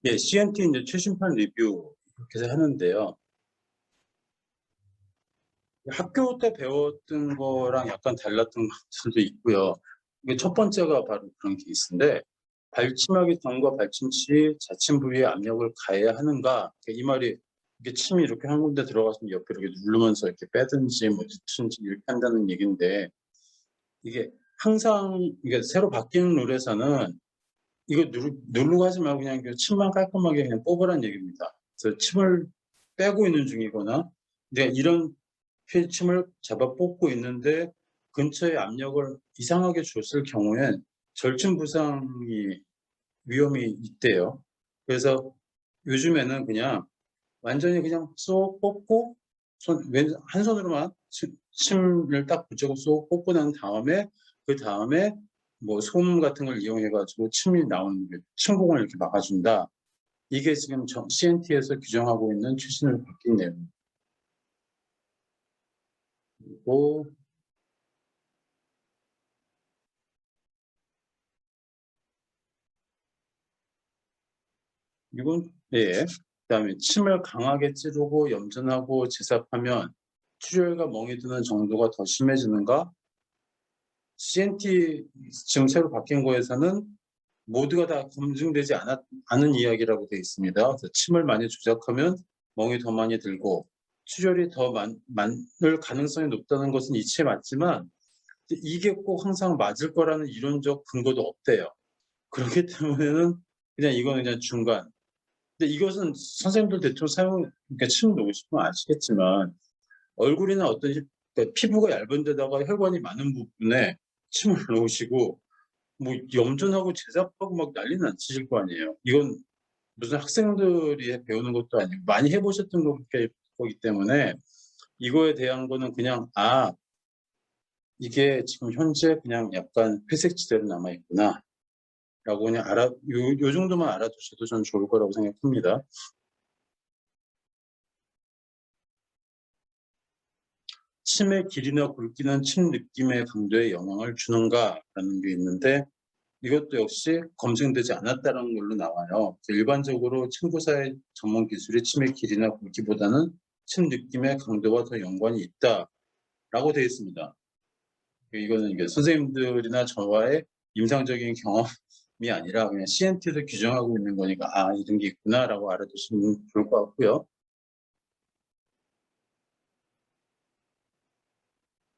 예, CNT 이제 최신판 리뷰 이렇게 해서 하는데요. 학교 때 배웠던 거랑 약간 달랐던 것들도 있고요. 이게 첫 번째가 바로 그런 케이스인데, 발침하기 전과 발침 시 자침 부위에 압력을 가해야 하는가? 이 말이 이게 침이 이렇게 한 군데 들어가서 옆에 이렇게 누르면서 이렇게 빼든지 뭐 넣든지 이렇게 한다는 얘기인데, 이게 항상 이게 새로 바뀌는 룰에서는 이거 누르고 하지 말고 그냥 침만 깔끔하게 그냥 뽑으란 얘기입니다. 그래서 침을 빼고 있는 중이거나 내가 이런 침을 잡아 뽑고 있는데 근처에 압력을 이상하게 줬을 경우엔 절친 부상이 위험이 있대요. 그래서 요즘에는 그냥 완전히 그냥 쏙 뽑고 한 손으로만 침을 딱 붙이고 쏙 뽑고 난 다음에 그 다음에 뭐 솜 같은 걸 이용해 가지고 침이 나오는 게 침공을 이렇게 막아준다. 이게 지금 CNT에서 규정하고 있는 최신으로 바뀐 내용입니다. 그리고 이건 예. 그다음에 침을 강하게 찌르고 염전하고 제삽하면 출혈과 멍이 드는 정도가 더 심해지는가? CNT 지금 새로 바뀐 거에서는 모두가 다 검증되지 않은 이야기라고 되어 있습니다. 그래서 침을 많이 조작하면 멍이 더 많이 들고 출혈이 더 많을 가능성이 높다는 것은 이치에 맞지만 이게 꼭 항상 맞을 거라는 이론적 근거도 없대요. 그렇기 때문에는 그냥 이거는 그냥 중간. 근데 이것은 선생님들 대충 그러니까 침 놓으시면 아시겠지만 얼굴이나 그러니까 피부가 얇은 데다가 혈관이 많은 부분에 침을 놓으시고 뭐 염전하고 제삽하고 막 난리는 안 치실 거 아니에요. 이건 무슨 학생들이 배우는 것도 아니고 많이 해보셨던 거기 때문에 이거에 대한 거는 그냥 이게 지금 현재 그냥 약간 회색지대로 남아있구나 라고 그냥 요 정도만 알아두셔도 전 좋을 거라고 생각합니다. 침의 길이나 굵기는 침 느낌의 강도에 영향을 주는가라는 게 있는데 이것도 역시 검증되지 않았다는 걸로 나와요. 일반적으로 침구사의 전문 기술이 침의 길이나 굵기보다는 침 느낌의 강도와 더 연관이 있다라고 되어 있습니다. 이거는 이게 선생님들이나 저와의 임상적인 경험이 아니라 그냥 CNT에서 규정하고 있는 거니까 이런 게 있구나라고 알아두시면 좋을 것 같고요.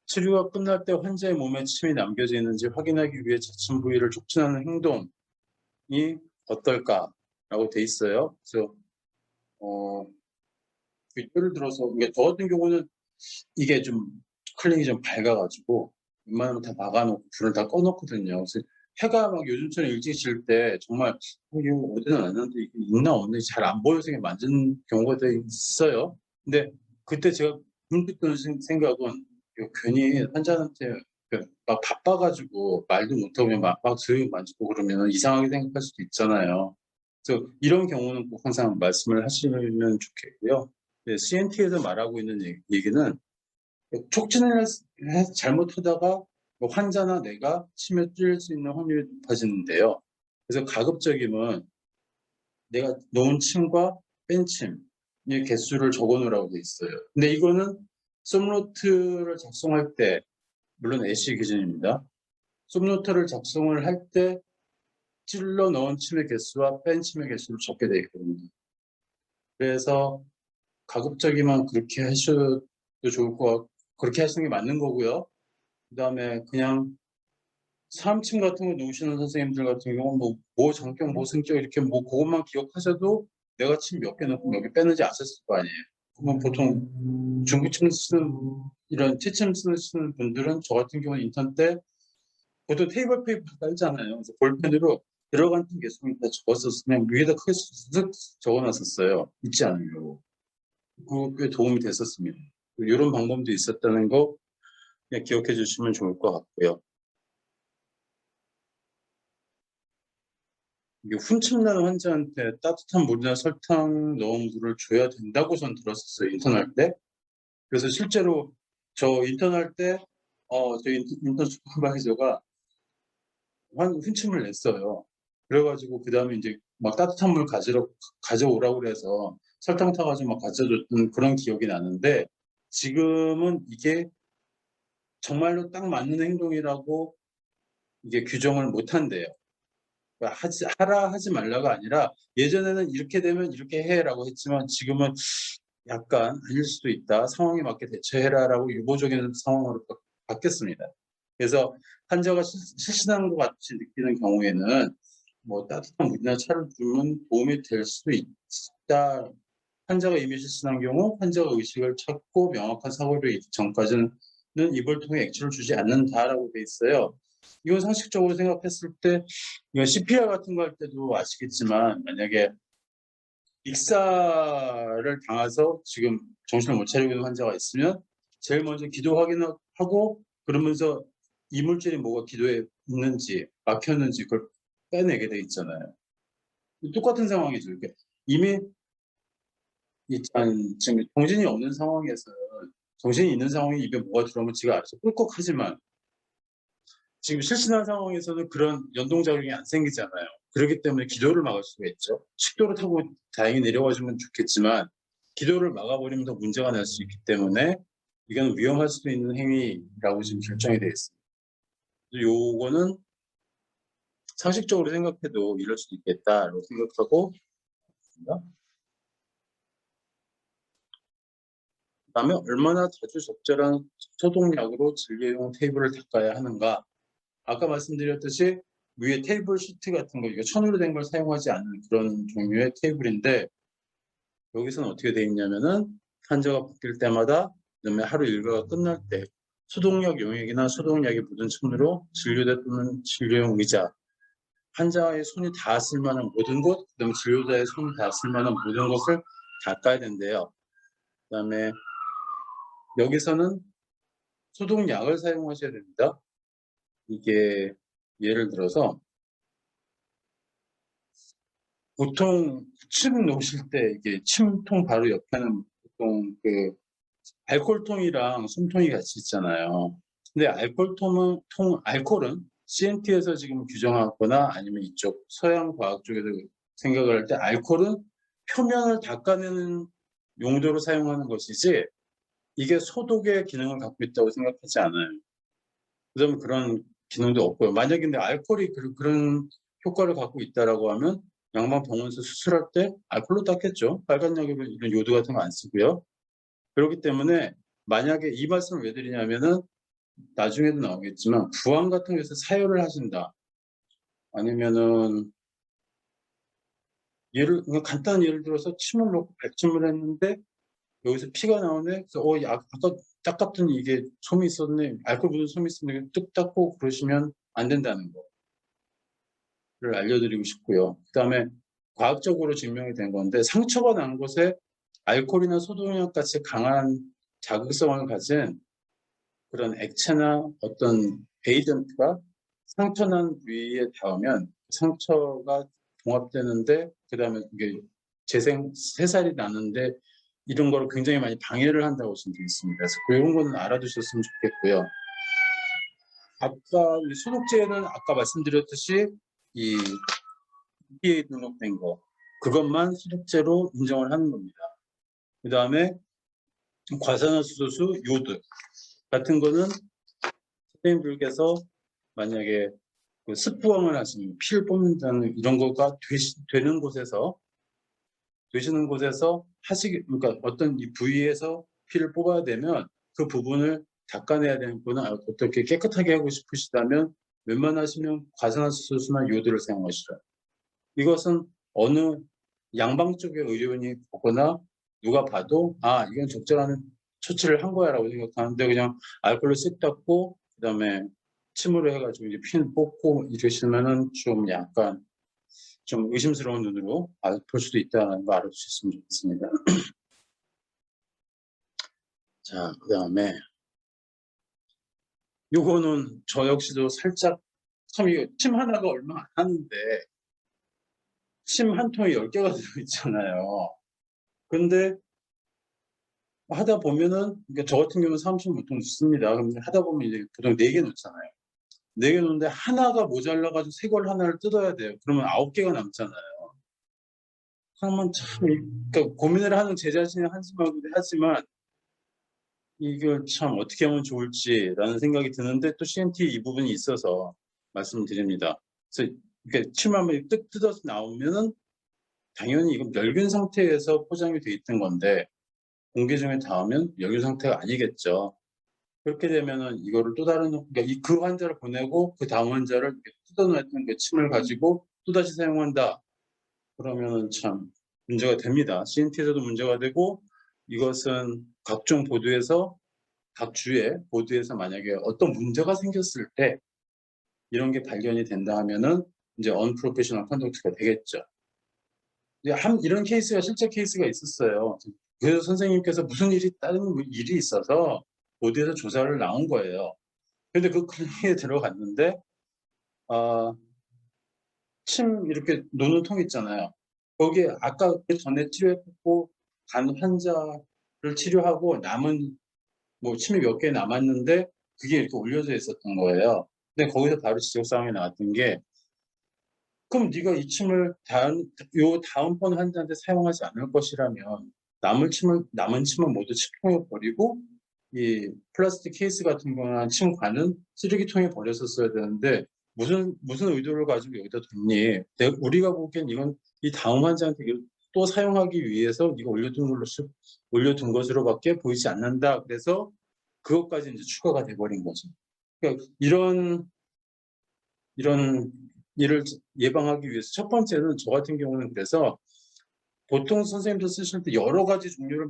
치료가 끝날 때 환자의 몸에 침이 남겨져 있는지 확인하기 위해 자침 부위를 촉진하는 행동이 어떨까라고 돼 있어요. 그래서 어, 예를 들어서 저 같은 경우는 이게 좀 클릭이 좀 밝아가지고 웬만하면 다 막아놓고 불을 다 꺼놓거든요. 그래서 해가 막 요즘처럼 일찍 질 때 정말 이거 어디는 왔는데 이게 있나 없는지 잘 안 보여서 만진 경우가 더 있어요. 근데 그때 제가 문득 드는 생각은 이거 괜히 환자한테 막 바빠가지고 말도 못하고 그냥 막 조용히 만지고 그러면 이상하게 생각할 수도 있잖아요. 그래서 이런 경우는 꼭 항상 말씀을 하시면 좋겠고요. CNT에서 말하고 있는 얘기는 촉진을 잘못하다가 환자나 내가 침에 찔릴 수 있는 확률이 높아지는데요. 그래서 가급적이면 내가 놓은 침과 뺀 침의 개수를 적어 놓으라고 돼 있어요. 근데 이거는 솜노트를 작성할 때 물론 애쉬 기준입니다. 솜노트를 작성을 할 때 찔러 넣은 침의 개수와 뺀 침의 개수를 적게 돼 있거든요. 그래서 가급적이면 그렇게 하셔도 좋을 것 같고 그렇게 하시는 게 맞는 거고요. 그다음에 그냥 사암침 같은 거 놓으시는 선생님들 같은 경우는 뭐 전격 뭐 승격 이렇게 뭐 그것만 기억하셔도 내가 침 몇 개 넣고 몇 개 빼는지 아셨을 거 아니에요. 그러면 보통 중구침 쓰는 이런 채침 쓰시는 분들은 저 같은 경우는 인턴 때 보통 테이블 페이퍼 깔잖아요. 그래서 볼펜으로 들어간 틈 개수를 다 적었었어요. 그냥 위에다 크게 쓱 적어놨었어요. 잊지 않으려고. 그거 꽤 도움이 됐었습니다. 이런 방법도 있었다는 거 그냥 기억해 주시면 좋을 것 같고요. 이게 훈침 나는 환자한테 따뜻한 물이나 설탕 넣은 물을 줘야 된다고 전 들었었어요. 인턴할 때. 그래서 실제로 저 인턴할 때 저 인턴 슈퍼바이저가 훈침을 냈어요. 그래가지고 그 다음에 이제 막 따뜻한 물 가져오라고 그래서 설탕 타가지고 막 가져줬던 그런 기억이 나는데, 지금은 이게 정말로 딱 맞는 행동이라고 이게 규정을 못 한대요. 그러니까 하라 하지 말라가 아니라, 예전에는 이렇게 되면 이렇게 해라고 했지만 지금은 약간 아닐 수도 있다, 상황에 맞게 대처해라라고 유보적인 상황으로 바뀌었습니다. 그래서 환자가 실신한 것 같이 느끼는 경우에는 뭐 따뜻한 물이나 차를 주면 도움이 될 수도 있다. 환자가 이미 실신한 경우 환자가 의식을 찾고 명확한 사고를 이기 전까지는 입을 통해 액체를 주지 않는다라고 돼 있어요. 이건 상식적으로 생각했을 때, 이건 CPR 같은 거 할 때도 아시겠지만, 만약에 익사를 당해서 지금 정신을 못 차리고 있는 환자가 있으면 제일 먼저 기도 확인하고, 그러면서 이물질이 뭐가 기도에 있는지 막혔는지 그걸 빼내게 돼 있잖아요. 똑같은 상황이죠. 이렇게 이미 지금 정신이 없는 상황에서, 정신이 있는 상황에 입에 뭐가 들어오면 지가 알아서 꿀꺽하지만, 지금 실신한 상황에서는 그런 연동작용이 안 생기잖아요. 그렇기 때문에 기도를 막을 수가 있죠. 식도를 타고 다행히 내려와주면 좋겠지만 기도를 막아버리면 더 문제가 날 수 있기 때문에 이건 위험할 수도 있는 행위라고 지금 결정이 되어 있습니다. 요거는 상식적으로 생각해도 이럴 수도 있겠다라고 생각하고 있습니다. 그다음에 얼마나 자주 적절한 소독약으로 진료용 테이블을 닦아야 하는가. 아까 말씀드렸듯이 위에 테이블 시트 같은 거, 이거 천으로 된 걸 사용하지 않는 그런 종류의 테이블인데, 여기서는 어떻게 돼 있냐면은 환자가 바뀔 때마다, 그다음에 하루 일과가 끝날 때 소독약 용액이나 소독약이 묻은 천으로 진료대 또는 진료용 의자, 환자의 손이 닿았을 만한 모든 곳, 그다음에 진료자의 손이 닿았을 만한 모든 것을 닦아야 된대요. 그다음에 여기서는 소독약을 사용하셔야 됩니다. 이게 예를 들어서 보통 침 놓으실 때 이게 침통 바로 옆에는 보통 그 알코올통이랑 솜통이 같이 있잖아요. 근데 알코올은 CMT에서 지금 규정하거나 아니면 이쪽 서양 과학 쪽에서 생각을 할 때 알코올은 표면을 닦아내는 용도로 사용하는 것이지 이게 소독의 기능을 갖고 있다고 생각하지 않아요. 그다음에 그런 기능도 없고요. 만약에 근데 알코올이 그런 효과를 갖고 있다라고 하면 양방병원에서 수술할 때 알코올로 닦겠죠. 빨간 약이면 이런 요드 같은 거 안 쓰고요. 그렇기 때문에 만약에 이 말씀을 왜 드리냐면은 나중에도 나오겠지만 구암 같은 데서 사혈을 하신다. 아니면은 그냥 간단한 예를 들어서 침을 놓고 백침을 했는데 여기서 피가 나오네. 그래서 아까 딱 같더니 이게 솜이 있었네. 알코올 묻은 솜이 있었네. 뚝 닦고 그러시면 안 된다는 거를 알려드리고 싶고요. 그다음에 과학적으로 증명이 된 건데, 상처가 난 곳에 알코올이나 소독약 같이 강한 자극성을 가진 그런 액체나 어떤 에이전트가 상처난 부위에 닿으면 상처가 봉합되는데, 그다음에 이게 새살이 나는데 이런 거를 굉장히 많이 방해를 한다고 지금 되어 있습니다. 그래서 이런 거는 알아두셨으면 좋겠고요. 아까 소독제는 아까 말씀드렸듯이 이 EPA 등록된 거, 그것만 소독제로 인정을 하는 겁니다. 그다음에 과산화수소수, 요드 같은 거는 선생님들께서 만약에 그 습부항을 하시면 피를 뽑는다는 이런 거가 되시는 곳에서 그러니까 어떤 이 부위에서 피를 뽑아야 되면 그 부분을 닦아내야 되는 거는 어떻게 깨끗하게 하고 싶으시다면 웬만하시면 과산화수소나 요드를 사용하시라. 이것은 어느 양방 쪽의 의료인이 보거나 누가 봐도 이건 적절한 처치를 한 거야라고 생각하는데, 그냥 알코올로 쓱 닦고 그다음에 침으로 해가지고 이제 피는 뽑고 이러시면은 좀 약간 좀 의심스러운 눈으로 볼 수도 있다는 거 알아주셨으면 좋겠습니다. 자, 그다음에 요거는 저 역시도 살짝 참, 이거 침 하나가 얼마 안 하는데 침 한 통에 10개가 들어있잖아요. 근데 하다 보면은, 그러니까 저 같은 경우는 사무실 보통 넣습니다. 그럼 하다 보면 이제 보통 4개 넣잖아요. 4개 놓는데 하나가 모자라가지고 새 걸 하나를 뜯어야 돼요. 그러면 9개가 남잖아요. 그러면 참, 그러니까 고민을 하는 제 자신이 한심하기도 하지만 이걸 참 어떻게 하면 좋을지라는 생각이 드는데 또 CNT 이 부분이 있어서 말씀드립니다. 그래서 이렇게 침 한번 뜯어서 나오면은 당연히 이건 멸균 상태에서 포장이 돼 있던 건데 공기 중에 닿으면 멸균 상태가 아니겠죠. 그렇게 되면은 이거를 또 다른 그러니까 그 환자를 보내고 그 다음 환자를 뜯어냈던 그 침을 가지고 또다시 사용한다. 그러면은 참 문제가 됩니다. CNT에서도 문제가 되고 이것은 각종 보도에서 각 주의 보도에서 만약에 어떤 문제가 생겼을 때 이런 게 발견이 된다 하면은 이제 unprofessional conduct가 되겠죠. 이런 케이스가 실제 케이스가 있었어요. 그래서 선생님께서 무슨 일이 다른 일이 있어서 보도에서 조사를 나온 거예요. 근데 그 클리닉에 들어갔는데 침 이렇게 놓는 통 있잖아요. 거기에 아까 그 전에 치료했고 간 환자를 치료하고 남은 뭐 침이 몇 개 남았는데 그게 이렇게 올려져 있었던 거예요. 근데 거기서 바로 지적사항이 나왔던 게 그럼 네가 이 침을 다음번 환자한테 사용하지 않을 것이라면 남은 침은 모두 침통에 버리고 이 플라스틱 케이스 같은 거나 침관은 쓰레기통에 버렸었어야 되는데 무슨 의도를 가지고 여기다 뒀니? 우리가 보기엔 이건 이 다음 환자한테 또 사용하기 위해서 네가 올려둔 것으로밖에 보이지 않는다. 그래서 그것까지 이제 추가가 돼 버린 거죠. 그러니까 이런 일을 예방하기 위해서 첫 번째는 저 같은 경우는 그래서 보통 선생님들 쓰실 때 여러 가지 종류를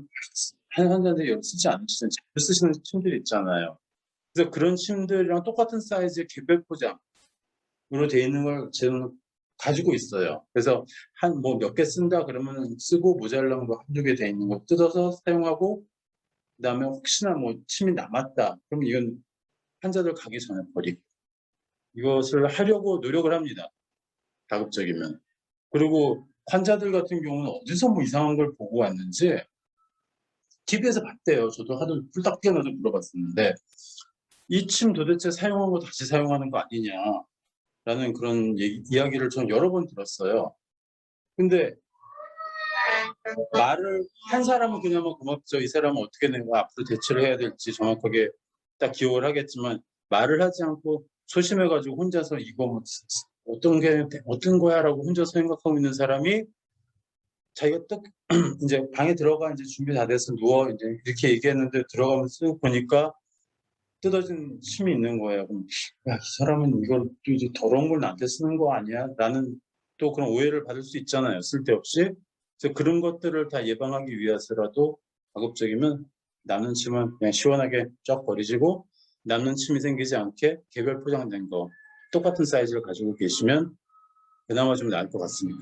한 환자한테 쓰지 않으시는 잘 쓰시는 침들이 있잖아요. 그래서 그런 침들이랑 똑같은 사이즈의 개별 포장으로 돼 있는 걸 저는 가지고 있어요. 그래서 한 뭐 몇 개 쓴다 그러면 쓰고 모자란 거 한두 개 돼 있는 거 뜯어서 사용하고 그다음에 혹시나 뭐 침이 남았다 그러면 이건 환자들 가기 전에 버리고 이것을 하려고 노력을 합니다. 가급적이면. 그리고 환자들 같은 경우는 어디서 뭐 이상한 걸 보고 왔는지 TV에서 봤대요. 저도 하도 뿔딱 뛰어나서 물어봤었는데 이 침 도대체 사용한 거 다시 사용하는 거 아니냐라는 그런 이야기를 전 여러 번 들었어요. 근데 말을 한 사람은 그나마 고맙죠. 이 사람은 어떻게 내가 앞으로 대처를 해야 될지 정확하게 딱 기억을 하겠지만 말을 하지 않고 소심해 가지고 혼자서 이거 뭐 어떤 거야라고 혼자 생각하고 있는 사람이 자기가 딱 이제 방에 들어가 이제 준비 다 돼서 누워 이제 이렇게 얘기했는데 들어가면서 쓱 보니까 뜯어진 침이 있는 거예요. 그럼 '야 이 사람은 이걸 또 이제 더러운 걸 나한테 쓰는 거 아니야?'라는 또 그런 오해를 받을 수 있잖아요, 쓸데없이. 그래서 그런 것들을 다 예방하기 위해서라도 가급적이면 남는 침은 그냥 시원하게 쫙 버리시고 남는 침이 생기지 않게 개별 포장된 거 똑같은 사이즈를 가지고 계시면 그나마 좀 나을 것 같습니다.